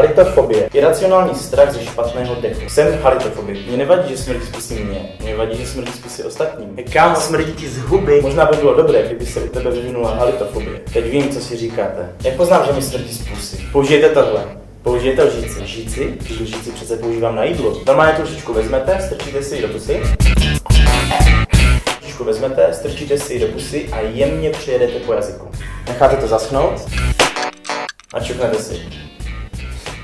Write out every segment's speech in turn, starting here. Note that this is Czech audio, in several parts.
Halitofobie. Iracionální strach ze špatného dechu. Jsem halitofobik. Mě nevadí, že smrdí z pusy mě vadí, že smrdí z pusy ostatním. Kámo, smrdí ti z huby. Možná by bylo dobré, kdyby se u tebe vyvinula halitofobie. Teď vím, co si říkáte. Jak poznám, že mi smrdí z pusy? Použijte tohle. Použijte lžíci. Lžíci? Lžíci přece používám na jídlo. Normálně tu lžičku vezmete, strčíte si ji do pusy. Lžičku vezmete, strčíte si ji do pusy a jemně přijedete po jazyku. Necháte to zaschnout a čuknete si.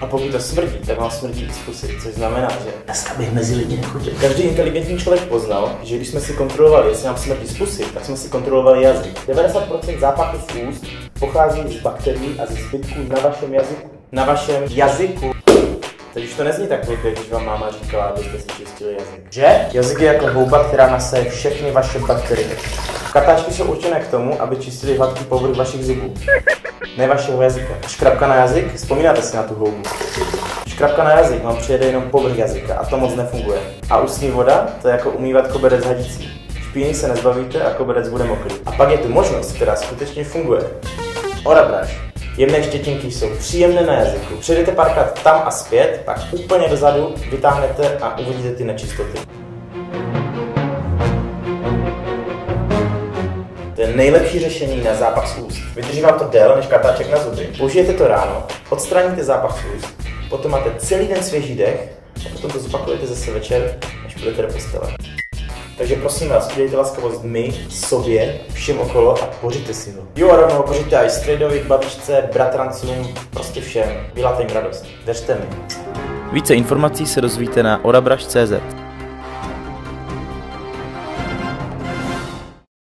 A pokud to smrdí, tak vám smrdí i z pusy, což znamená, že dneska bych mezi lidi nechodil. Každý inteligentní člověk poznal, že když jsme si kontrolovali, jestli nám smrdí z pusy, tak jsme si kontrolovali jazyk. 90% zápachu z úst pochází z bakterií a ze zbytků na vašem jazyku. Na vašem jazyku. Teď už to nezní tak blbě, když vám máma říkala, abyste si čistili jazyk. Že? Jazyk je jako houba, která nasaje všechny vaše bakterie. Katáčky jsou určené k tomu, aby čistili hladký povrch vašich zubů. Ne vašeho jazyka. Škrabka na jazyk? Vzpomínáte si na tu houbu. Škrabka na jazyk vám přijede jenom povrch jazyka a to moc nefunguje. A ústní voda, to je jako umývat koberec hadicí. Špíny se nezbavíte a koberec bude mokrý. A pak je tu možnost, která skutečně funguje. Orabrush. Jemné štětinky jsou příjemné na jazyku. Přejdete párkrát tam a zpět, pak úplně dozadu vytáhnete a uvidíte ty nečistoty. To je nejlepší řešení na zápach z úst. Vydrží vám to déle než kartáček na zuby. Použijete to ráno, odstraníte zápach z úst, potom máte celý den svěží dech a potom to zopakujete zase večer, až půjdete do postele. Takže prosím vás, udělejte laskavost mi, sobě, všem okolo a pořiďte si ho. Jo a rovnou pořiďte i strejdovi, babičce, bratrancům, prostě všem. Děláte jim radost. Věřte mi. Více informací se dozvíte na orabrush.cz.